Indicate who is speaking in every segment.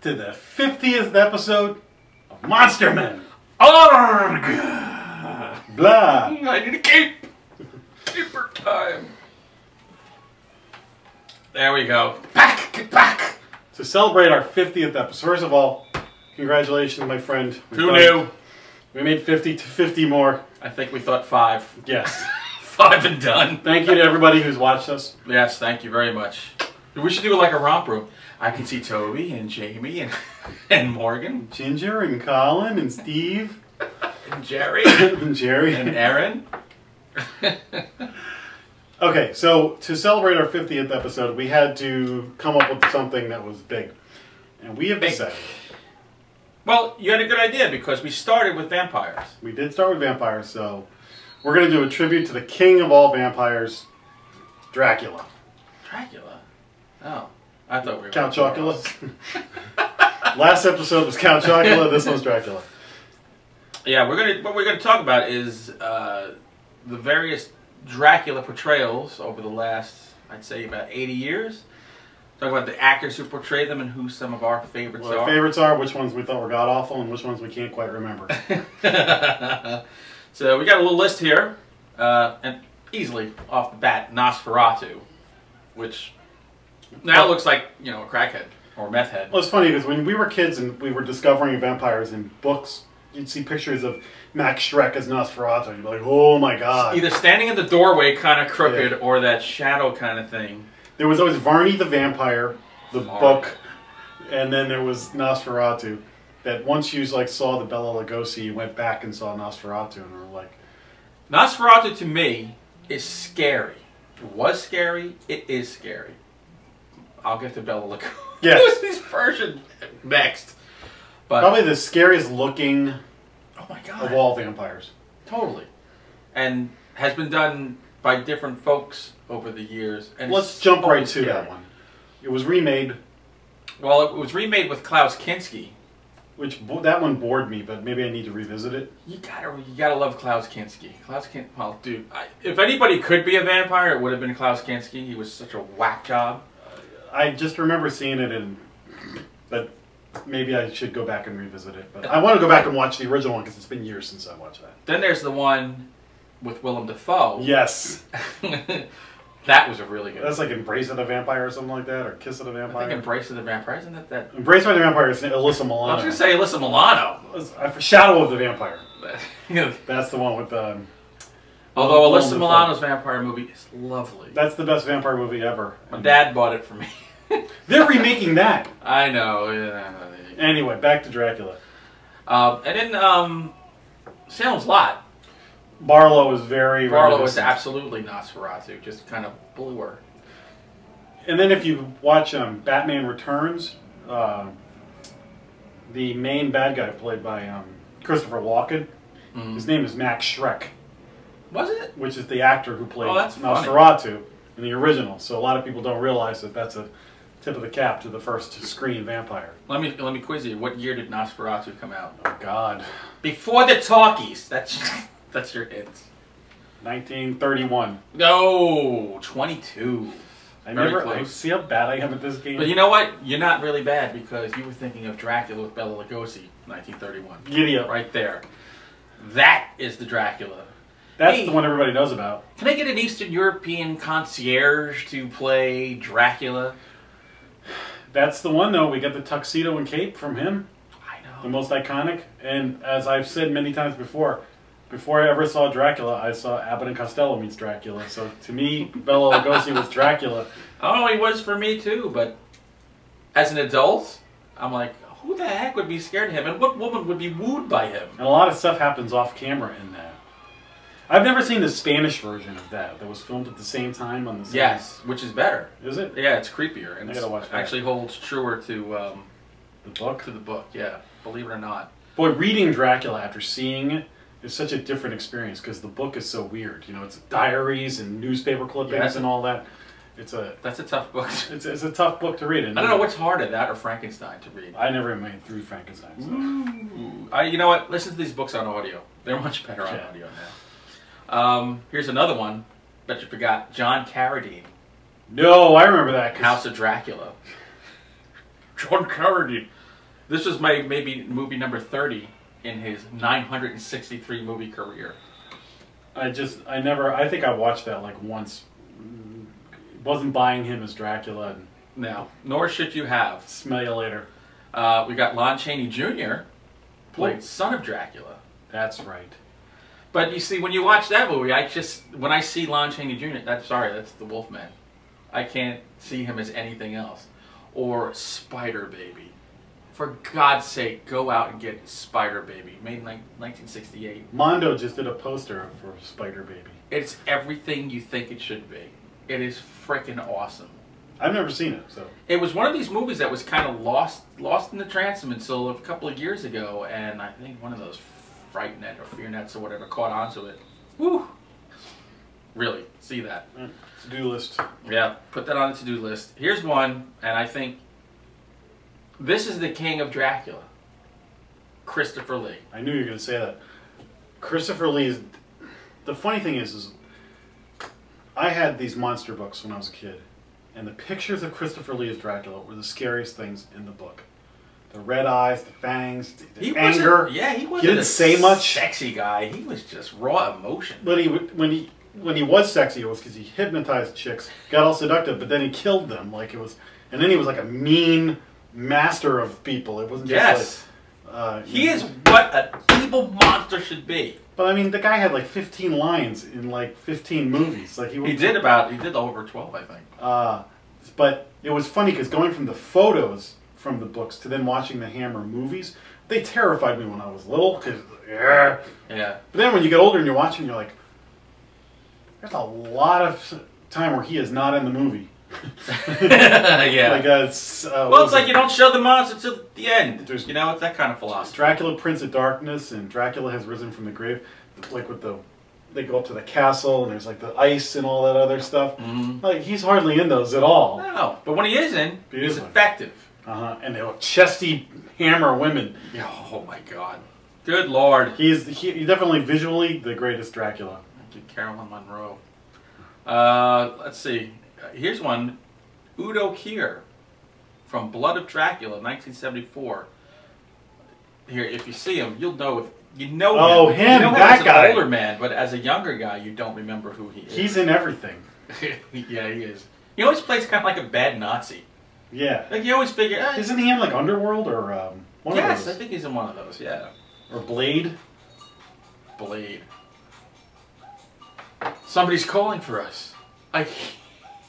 Speaker 1: to the 50th episode of Monster Men.
Speaker 2: Arg!
Speaker 1: Blah.
Speaker 2: I need a cape. Caper time. There we go. Back! Get back!
Speaker 1: To celebrate our 50th episode, first of all, congratulations, my friend.
Speaker 2: Who knew?
Speaker 1: We made 50 to 50 more.
Speaker 2: I think we thought 5.
Speaker 1: Yes.
Speaker 2: 5 and done.
Speaker 1: Thank you to everybody who's watched us.
Speaker 2: Yes, thank you very much. We should do like a romp room. I can see Toby and Jamie and Morgan.
Speaker 1: Ginger and Colin and Steve.
Speaker 2: And Jerry.
Speaker 1: And Jerry.
Speaker 2: And Aaron.
Speaker 1: Okay, so to celebrate our 50th episode, we had to come up with something that was big. And we have decided.
Speaker 2: Well, you had a good idea because we started with vampires.
Speaker 1: We did start with vampires, so we're going to do a tribute to the king of all vampires, Dracula.
Speaker 2: Dracula? Oh, I thought we were
Speaker 1: Count Dracula. Last episode was Count Dracula. This one's Dracula.
Speaker 2: Yeah, what we're gonna talk about is the various Dracula portrayals over the last, I'd say, about 80 years. Talk about the actors who portray them and who some of our favorites are.
Speaker 1: Our favorites are, which ones we thought were god-awful, and which ones we can't quite remember.
Speaker 2: So we got a little list here, and easily off the bat, Nosferatu, which now looks like, you know, a crackhead or a meth head.
Speaker 1: Well, it's funny because when we were kids and we were discovering vampires in books, you'd see pictures of Max Shrek as Nosferatu, and you'd be like, oh my god.
Speaker 2: Either standing in the doorway kind of crooked, yeah, or that shadow kind of thing.
Speaker 1: There was always Varney the Vampire, the book, and then there was Nosferatu. That once you like saw the Bela Lugosi, you went back and saw Nosferatu, and were like...
Speaker 2: Nosferatu to me is scary. It was scary, it is scary. I'll get to Bela Lugosi's
Speaker 1: yes.
Speaker 2: version next. But
Speaker 1: probably the scariest looking
Speaker 2: of
Speaker 1: all vampires.
Speaker 2: Totally. And has been done by different folks over the years. And
Speaker 1: let's jump right to that one. It was remade. Well,
Speaker 2: it was remade with Klaus Kinski.
Speaker 1: Which, that one bored me, but maybe I need to revisit it.
Speaker 2: You gotta love Klaus Kinski. Well, dude, if anybody could be a vampire, it would have been Klaus Kinski. He was such a whack job.
Speaker 1: I just remember seeing it, but maybe I should go back and revisit it. But I want to go back and watch the original one because it's been years since I watched that.
Speaker 2: Then there's the one with Willem Dafoe.
Speaker 1: Yes.
Speaker 2: That was a really good one.
Speaker 1: That's like Embrace of the Vampire or something like that, or Kiss of the Vampire.
Speaker 2: I think Embrace of the Vampire, isn't that?
Speaker 1: Embrace by the Vampire is Alyssa Milano.
Speaker 2: I was going to say Alyssa Milano.
Speaker 1: Shadow of the Vampire. That's the one with the...
Speaker 2: Although Alyssa Milano's vampire movie is lovely.
Speaker 1: That's the best vampire movie ever.
Speaker 2: My dad bought it for me.
Speaker 1: They're remaking that.
Speaker 2: I know, yeah.
Speaker 1: Anyway, back to Dracula.
Speaker 2: And then Salem's Lot.
Speaker 1: Barlow is very
Speaker 2: Barlow is absolutely Nosferatu, just kind of blew her.
Speaker 1: And then if you watch Batman Returns, the main bad guy played by Christopher Walken, his name is Max Shrek.
Speaker 2: Was it?
Speaker 1: Which is the actor who played
Speaker 2: Nosferatu
Speaker 1: in the original. So a lot of people don't realize that that's a tip of the cap to the first screen vampire.
Speaker 2: Let me quiz you. What year did Nosferatu come out?
Speaker 1: Oh God!
Speaker 2: Before the talkies. That's your hint.
Speaker 1: 1931.
Speaker 2: No, 22.
Speaker 1: I see how bad I am at this game.
Speaker 2: But you know what? You're not really bad because you were thinking of Dracula with Bela Lugosi, 1931.
Speaker 1: Giddy up.
Speaker 2: Right there. That is the Dracula.
Speaker 1: That's the one everybody knows about.
Speaker 2: Can I get an Eastern European concierge to play Dracula?
Speaker 1: That's the one, though. We got the tuxedo and cape from him.
Speaker 2: I know.
Speaker 1: The most iconic. And as I've said many times before I ever saw Dracula, I saw Abbott and Costello meets Dracula. So to me, Bela Lugosi was Dracula.
Speaker 2: Oh, he was for me too, but as an adult, I'm like, who the heck would be scared of him? And what woman would be wooed by him?
Speaker 1: And a lot of stuff happens off camera in that. I've never seen the Spanish version of that was filmed at the same time on the same...
Speaker 2: Yes, which is better.
Speaker 1: Is it?
Speaker 2: Yeah, it's creepier. And
Speaker 1: I gotta watch that.
Speaker 2: Actually holds truer to
Speaker 1: the book?
Speaker 2: To the book, yeah. Believe it or not.
Speaker 1: Boy, reading Dracula after seeing it is such a different experience because the book is so weird. You know, it's diaries and newspaper clippings and all that.
Speaker 2: That's a tough book.
Speaker 1: It's a tough book to read.
Speaker 2: I don't know what's harder, that or Frankenstein to read.
Speaker 1: I never made through Frankenstein. So.
Speaker 2: You know what? Listen to these books on audio. They're much better on audio now. Here's another one. Bet you forgot. John Carradine.
Speaker 1: No, I remember that.
Speaker 2: House of Dracula. John Carradine. This was my maybe movie number 30 in his 963 movie career.
Speaker 1: I think I watched that like once. Wasn't buying him as Dracula. And
Speaker 2: No, nor should you have.
Speaker 1: Smell you later.
Speaker 2: We got Lon Chaney Jr. played son of Dracula.
Speaker 1: That's right.
Speaker 2: But you see, when you watch that movie, when I see Lon Chaney Jr., that's the Wolfman. I can't see him as anything else. Or Spider Baby. For God's sake, go out and get Spider Baby, made in 1968.
Speaker 1: Mondo just did a poster for Spider Baby.
Speaker 2: It's everything you think it should be. It is freaking awesome.
Speaker 1: I've never seen it, so.
Speaker 2: It was one of these movies that was kind of lost in the transom until a couple of years ago, and I think one of those Fright Net or Fear Nets or whatever caught onto it. Woo! Really, see that.
Speaker 1: To-do list.
Speaker 2: Yeah, put that on the to-do list. Here's one, and I think this is the king of Dracula. Christopher Lee.
Speaker 1: I knew you were going to say that. Christopher Lee's... The funny thing is I had these monster books when I was a kid, and the pictures of Christopher Lee as Dracula were the scariest things in the book. The red eyes, the fangs, the anger.
Speaker 2: Yeah, he wasn't
Speaker 1: He didn't say much.
Speaker 2: Sexy guy. He was just raw emotion.
Speaker 1: But when he was sexy, it was because he hypnotized chicks, got all seductive, but then he killed them. Like it was, and then he was like a mean master of people. It wasn't just like...
Speaker 2: he is what an evil monster should be.
Speaker 1: But I mean, the guy had like 15 lines in like 15 movies. Like he
Speaker 2: did over 12, I think.
Speaker 1: But it was funny because going from the photos from the books to then watching the Hammer movies, they terrified me when I was little. Yeah. But then when you get older and you're watching, you're like, there's a lot of time where he is not in the movie.
Speaker 2: Yeah.
Speaker 1: Like it's
Speaker 2: like you don't show the monster till the end. You know, it's that kind of philosophy.
Speaker 1: Dracula, Prince of Darkness, and Dracula has risen from the grave. Like with they go up to the castle and there's like the ice and all that other stuff. Like he's hardly in those at all.
Speaker 2: No, but when he is in, he's effective.
Speaker 1: And they were chesty Hammer women.
Speaker 2: Oh my God, good Lord.
Speaker 1: He's definitely visually the greatest Dracula.
Speaker 2: Thank you, Carolyn Monroe. Let's see. Here's one, Udo Kier, from Blood of Dracula, 1974. Here, if you see him, you'll know. You know
Speaker 1: oh, him,
Speaker 2: you know
Speaker 1: that
Speaker 2: him
Speaker 1: guy.
Speaker 2: As an older man, but as a younger guy, you don't remember who he is.
Speaker 1: He's in everything.
Speaker 2: Yeah, he is. He always plays kind of like a bad Nazi.
Speaker 1: Yeah.
Speaker 2: Like you always figure.
Speaker 1: Isn't he in like Underworld or one of those?
Speaker 2: Yes, I think he's in one of those. Yeah.
Speaker 1: Or Blade.
Speaker 2: Blade. Somebody's calling for us. I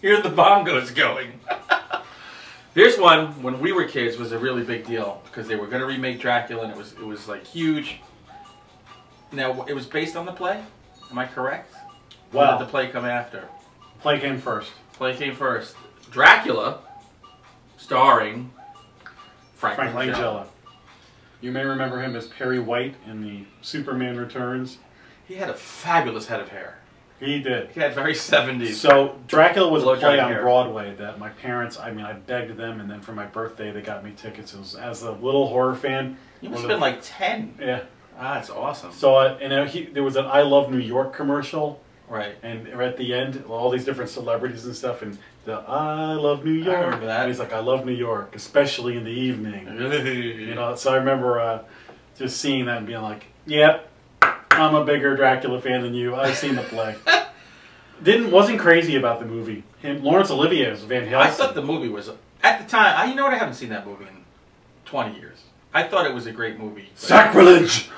Speaker 2: hear the bongos going. Here's one, when we were kids, was a really big deal because they were going to remake Dracula, and it was like huge. Now, it was based on the play? Am I correct?
Speaker 1: Well,
Speaker 2: or did the play come after?
Speaker 1: Play came first.
Speaker 2: Play came first. Dracula, starring Frank
Speaker 1: Langella. You may remember him as Perry White in the Superman Returns.
Speaker 2: He had a fabulous head of hair.
Speaker 1: He did.
Speaker 2: He had very 70s.
Speaker 1: So Dracula was a play on
Speaker 2: hair.
Speaker 1: Broadway that my parents, I begged them, and then for my birthday they got me tickets. It was, as a little horror fan.
Speaker 2: You must have been like 10.
Speaker 1: Yeah.
Speaker 2: Ah, that's awesome.
Speaker 1: So there was an I Love New York commercial.
Speaker 2: Right.
Speaker 1: And at the end, all these different celebrities and stuff, and the I Love New York.
Speaker 2: I remember that.
Speaker 1: And he's like, I love New York, especially in the evening. You know, so I remember just seeing that and being like, yep, I'm a bigger Dracula fan than you. I've seen the play. Wasn't crazy about the movie. Laurence Olivier was Van Helsing.
Speaker 2: I thought the movie was, at the time, you know what, I haven't seen that movie in 20 years. I thought it was a great movie.
Speaker 1: Sacrilege!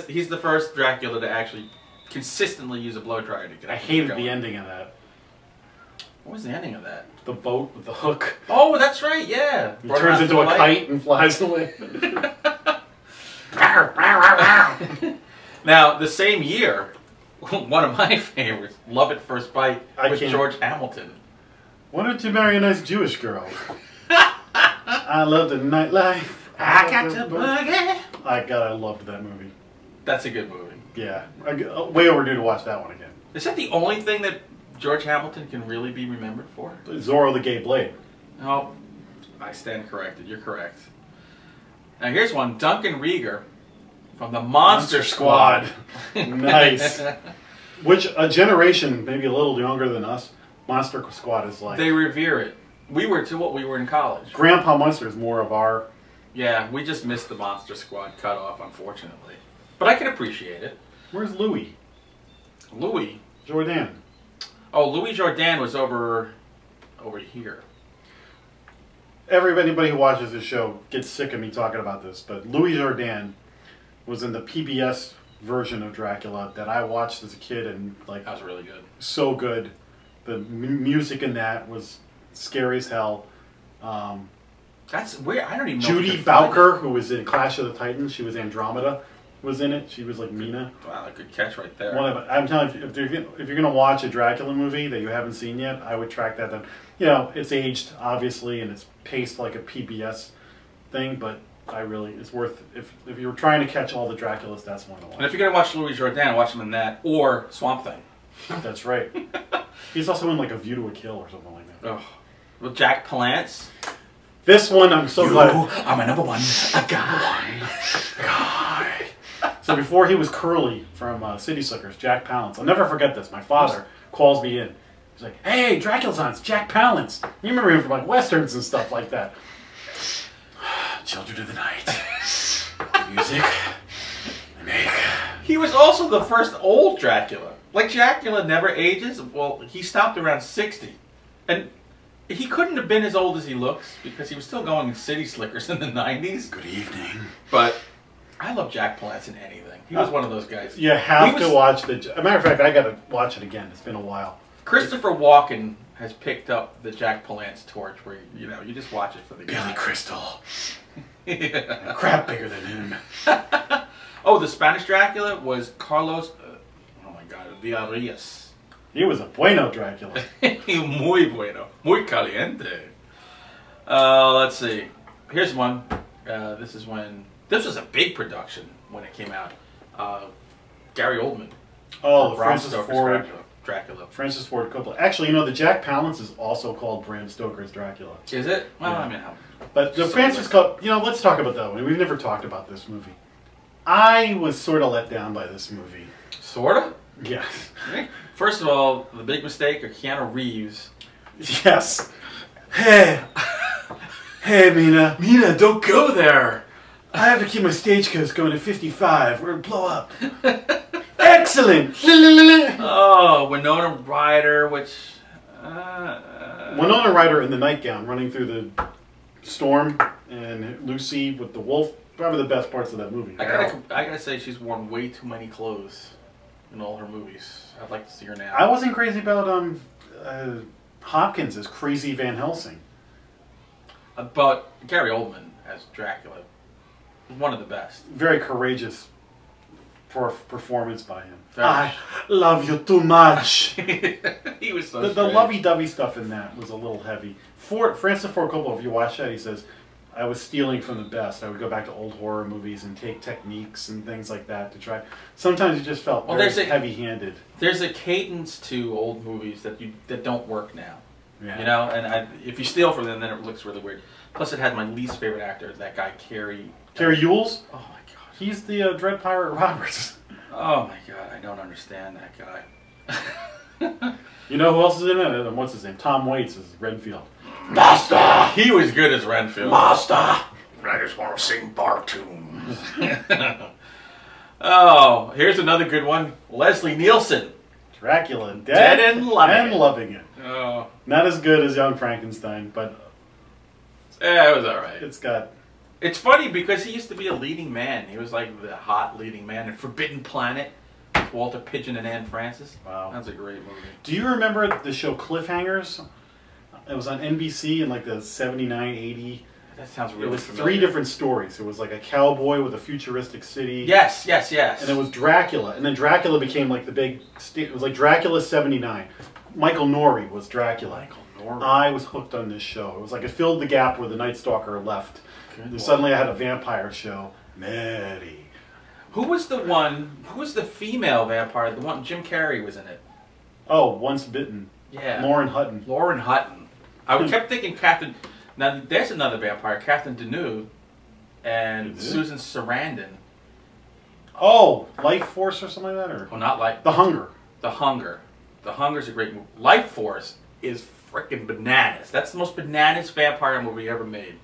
Speaker 2: He's the first Dracula to actually consistently use a blow dryer to get
Speaker 1: I hated the ending of that.
Speaker 2: What was the ending of that?
Speaker 1: The boat with the hook.
Speaker 2: Oh, that's right, yeah.
Speaker 1: He turns into a kite and flies away.
Speaker 2: Now, the same year, one of my favorites, Love at First Bite, with George Hamilton.
Speaker 1: Why don't you marry a nice Jewish girl? I love the nightlife.
Speaker 2: I got to boogie.
Speaker 1: I loved that movie.
Speaker 2: That's a good movie.
Speaker 1: Yeah. Way overdue to watch that one again.
Speaker 2: Is that the only thing that George Hamilton can really be remembered for?
Speaker 1: Zorro the Gay Blade.
Speaker 2: Oh, I stand corrected. You're correct. Now here's one. Duncan Regehr from the Monster Squad.
Speaker 1: Nice. Which a generation, maybe a little younger than us, Monster Squad is like.
Speaker 2: They revere it. We were in college.
Speaker 1: Grandpa Munster is more of our
Speaker 2: Yeah, we just missed the Monster Squad cutoff, unfortunately. But I can appreciate it.
Speaker 1: Where's Louis?
Speaker 2: Louis?
Speaker 1: Jourdan.
Speaker 2: Oh, Louis Jourdan was over here.
Speaker 1: Anybody who watches this show gets sick of me talking about this, but Louis Jourdan was in the PBS version of Dracula that I watched as a kid, and like
Speaker 2: that was really good.
Speaker 1: So good. The music in that was scary as hell.
Speaker 2: That's weird. I don't even know.
Speaker 1: Judy Bowker, who was in Clash of the Titans, she was Andromeda, was in it. She was like Mina.
Speaker 2: Wow, a good catch right there.
Speaker 1: I'm telling you, if you're gonna watch a Dracula movie that you haven't seen yet, I would track that down. You know, it's aged obviously, and it's paced like a PBS thing, but it's worth if you're trying to catch all the Draculas, that's one to watch.
Speaker 2: And if you're gonna watch Louis Jourdan, watch him in that or Swamp Thing.
Speaker 1: That's right. He's also in like A View to a Kill or something like that.
Speaker 2: Oh, with Jack Palance.
Speaker 1: This one, I'm so glad.
Speaker 2: I'm a number one, a guy.
Speaker 1: So before he was Curly from City Slickers, Jack Palance. I'll never forget this. My father calls me in. He's like, "Hey, Dracula's on. It's Jack Palance. You remember him from like westerns and stuff like that." Children of the Night. The music. The make.
Speaker 2: He was also the first old Dracula. Like Dracula never ages. Well, he stopped around 60, and he couldn't have been as old as he looks because he was still going in City Slickers in the 90s.
Speaker 1: Good evening.
Speaker 2: But I love Jack Palance in anything. He was one of those guys.
Speaker 1: You have to watch the... As a matter of fact, I got to watch it again. It's been a while.
Speaker 2: Christopher Walken has picked up the Jack Palance torch where, you just watch it for the
Speaker 1: Billy Crystal. Yeah. Crap bigger than him.
Speaker 2: Oh, the Spanish Dracula was Carlos... oh my God, Villarreal.
Speaker 1: He was a bueno Dracula.
Speaker 2: Muy bueno. Muy caliente. Let's see. Here's one. This is when... This was a big production when it came out. Gary Oldman.
Speaker 1: Oh,
Speaker 2: Bram
Speaker 1: Francis
Speaker 2: Stoker's
Speaker 1: Ford.
Speaker 2: Dracula.
Speaker 1: Francis Ford Coppola. Actually, the Jack Palance is also called Bram Stoker's Dracula.
Speaker 2: Is it? Well,
Speaker 1: yeah.
Speaker 2: I mean...
Speaker 1: But the Francis let's talk about that one. We've never talked about this movie. I was sort of let down by this movie.
Speaker 2: Sort of?
Speaker 1: Yes.
Speaker 2: First of all, the big mistake of Keanu Reeves.
Speaker 1: Yes. Hey, Mina.
Speaker 2: Mina, don't go there.
Speaker 1: I have to keep my stagecoach going at 55. We're going to blow up. Excellent.
Speaker 2: Oh, Winona Ryder, which...
Speaker 1: Winona Ryder in the nightgown running through the storm, and Lucy with the wolf. Probably the best parts of that movie.
Speaker 2: I gotta say, she's worn way too many clothes in all her movies. I'd like to see her now.
Speaker 1: I wasn't crazy about Hopkins as Crazy Van Helsing.
Speaker 2: But Gary Oldman as Dracula, one of the best.
Speaker 1: Very courageous performance by him.
Speaker 2: I
Speaker 1: love you too much.
Speaker 2: He was so
Speaker 1: the lovey-dovey stuff in that was a little heavy. Francis Ford Coppola, if you watch that, he says, I was stealing from the best. I would go back to old horror movies and take techniques and things like that to try. Sometimes it just felt very heavy-handed.
Speaker 2: There's a cadence to old movies that don't work now.
Speaker 1: Yeah.
Speaker 2: And if you steal from them, then it looks really weird. Plus, it had my least favorite actor, that guy, Cary
Speaker 1: Yules?
Speaker 2: Oh, my gosh.
Speaker 1: He's the Dread Pirate Roberts.
Speaker 2: Oh, my God. I don't understand that guy.
Speaker 1: You know who else is in it? And what's his name? Tom Waits is Renfield.
Speaker 2: Master! He was good as Renfield.
Speaker 1: Master!
Speaker 2: Writers want to sing bar tunes. Oh, here's another good one. Leslie Nielsen.
Speaker 1: Dracula. Dead
Speaker 2: and loving
Speaker 1: it.
Speaker 2: Oh.
Speaker 1: Not as good as Young Frankenstein, but...
Speaker 2: Yeah, it was alright. It's funny because he used to be a leading man. He was like the hot leading man in Forbidden Planet. Walter Pidgeon and Anne Francis.
Speaker 1: Wow.
Speaker 2: That's a great movie.
Speaker 1: Do you remember the show Cliffhangers? It was on NBC in like the 79, 80.
Speaker 2: That sounds really
Speaker 1: It was
Speaker 2: familiar.
Speaker 1: 3 different stories. It was like a cowboy with a futuristic city.
Speaker 2: Yes.
Speaker 1: And it was Dracula. And then Dracula became like the big... It was like Dracula 79. Michael Norrie was Dracula. I was hooked on this show. It was like it filled the gap where the Night Stalker left. Suddenly I had a vampire show. Mary.
Speaker 2: Who was the female vampire? The one, Jim Carrey was in it.
Speaker 1: Oh, Once Bitten.
Speaker 2: Yeah.
Speaker 1: Lauren Hutton.
Speaker 2: I kept thinking Catherine... Now, there's another vampire, Catherine Deneuve, and Susan Sarandon.
Speaker 1: Oh, Life Force or something like that? Or?
Speaker 2: Well, not like...
Speaker 1: The Hunger.
Speaker 2: The Hunger's a great movie. Life Force is freaking bananas. That's the most bananas vampire movie ever made.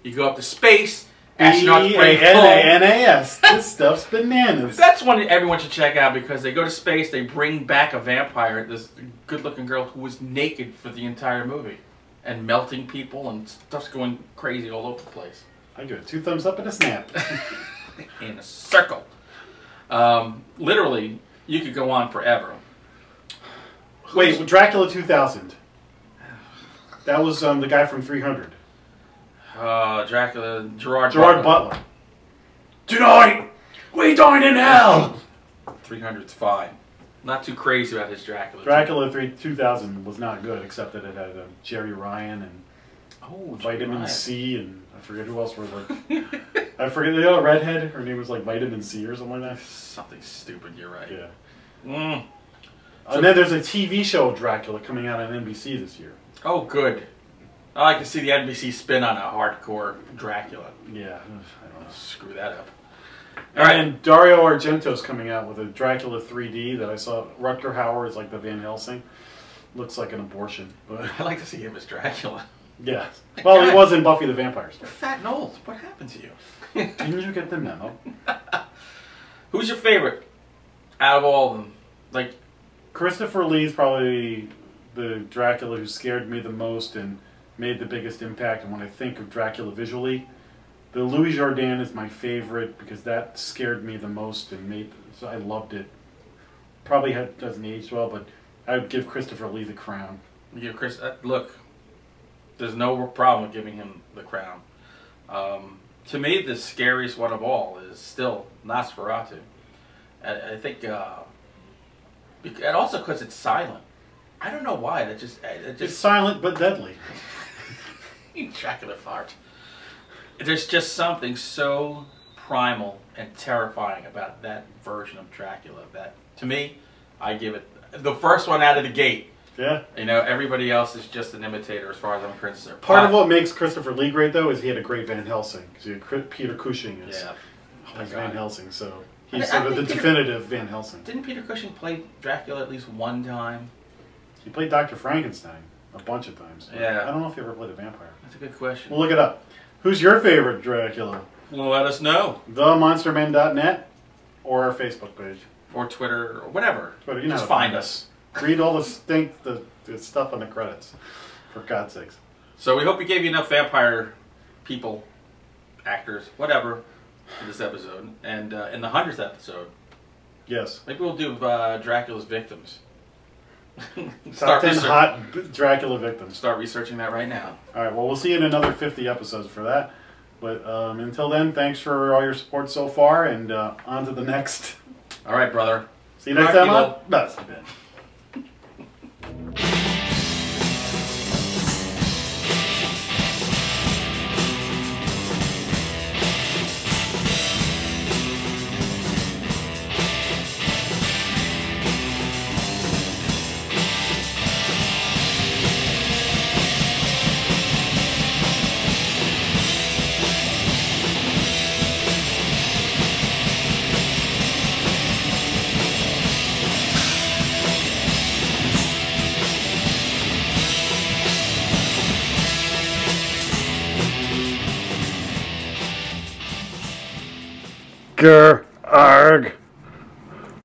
Speaker 2: You go up to space. Astronauts bring home.
Speaker 1: B-A-N-A-S. This stuff's bananas.
Speaker 2: That's one everyone should check out because they go to space, they bring back a vampire, this good-looking girl who was naked for the entire movie. And melting people and stuff's going crazy all over the place.
Speaker 1: I give it 2 thumbs up and a snap.
Speaker 2: In a circle. Literally, you could go on forever.
Speaker 1: Wait, Dracula 2000. That was the guy from 300.
Speaker 2: Dracula, Gerard
Speaker 1: Butler. Tonight, we dine in hell!
Speaker 2: 300's fine. Not too crazy about his Dracula.
Speaker 1: Dracula 2000 was not good, except that it had Jerry Ryan and Vitamin C, and I forget who else were like... I forget, a redhead, her name was like Vitamin C or something like that.
Speaker 2: Something stupid, you're right.
Speaker 1: Yeah. And then there's a TV show of Dracula coming out on NBC this year.
Speaker 2: Oh, good. I like to see the NBC spin on a hardcore Dracula.
Speaker 1: Yeah.
Speaker 2: I don't know, screw that up.
Speaker 1: All right, and Dario Argento's coming out with a Dracula 3D that I saw. Rutger Hauer is like the Van Helsing. Looks like an abortion, but
Speaker 2: I like to see him as Dracula.
Speaker 1: Yeah. Well, he was in Buffy the Vampire Slayer.
Speaker 2: You're fat and old. What happened to you?
Speaker 1: Didn't you get the memo?
Speaker 2: Who's your favorite out of all of them? Like
Speaker 1: Christopher Lee's probably the Dracula who scared me the most and made the biggest impact. And when I think of Dracula visually, the Louis Jourdan is my favorite because that scared me the most and so I loved it. Probably doesn't age well, but I would give Christopher Lee the crown.
Speaker 2: Yeah, Chris. Look, there's no problem with giving him the crown. To me, the scariest one of all is still Nosferatu. I think, and also because it's silent. I don't know why.
Speaker 1: It's silent but deadly.
Speaker 2: Dracula fart. There's just something so primal and terrifying about that version of Dracula that, to me, I give it the first one out of the gate.
Speaker 1: Yeah.
Speaker 2: You know, everybody else is just an imitator as far as I'm concerned.
Speaker 1: Part of what makes Christopher Lee great, though, is he had a great Van Helsing. Because Peter Cushing is Van Helsing, so he's sort of the definitive Van Helsing.
Speaker 2: Didn't Peter Cushing play Dracula at least one time?
Speaker 1: He played Dr. Frankenstein a bunch of times.
Speaker 2: Yeah.
Speaker 1: I don't know if he ever played a vampire.
Speaker 2: That's a good question.
Speaker 1: We'll look it up. Who's your favorite Dracula?
Speaker 2: Well, let us know.
Speaker 1: TheMonstermen.net or our Facebook page.
Speaker 2: Or Twitter, or whatever.
Speaker 1: Twitter, you know
Speaker 2: just find us.
Speaker 1: Read all the stuff on the credits, for God's sakes.
Speaker 2: So we hope we gave you enough vampire people, actors, whatever, for this episode. And in the 100th episode,
Speaker 1: yes,
Speaker 2: maybe we'll do Dracula's victims.
Speaker 1: Top 10 hot Dracula victims.
Speaker 2: Start researching that right now.
Speaker 1: All right, well, we'll see you in another 50 episodes for that. But until then, thanks for all your support so far, and on to the next.
Speaker 2: All right, brother.
Speaker 1: See you next time on Best Ben. Gerard.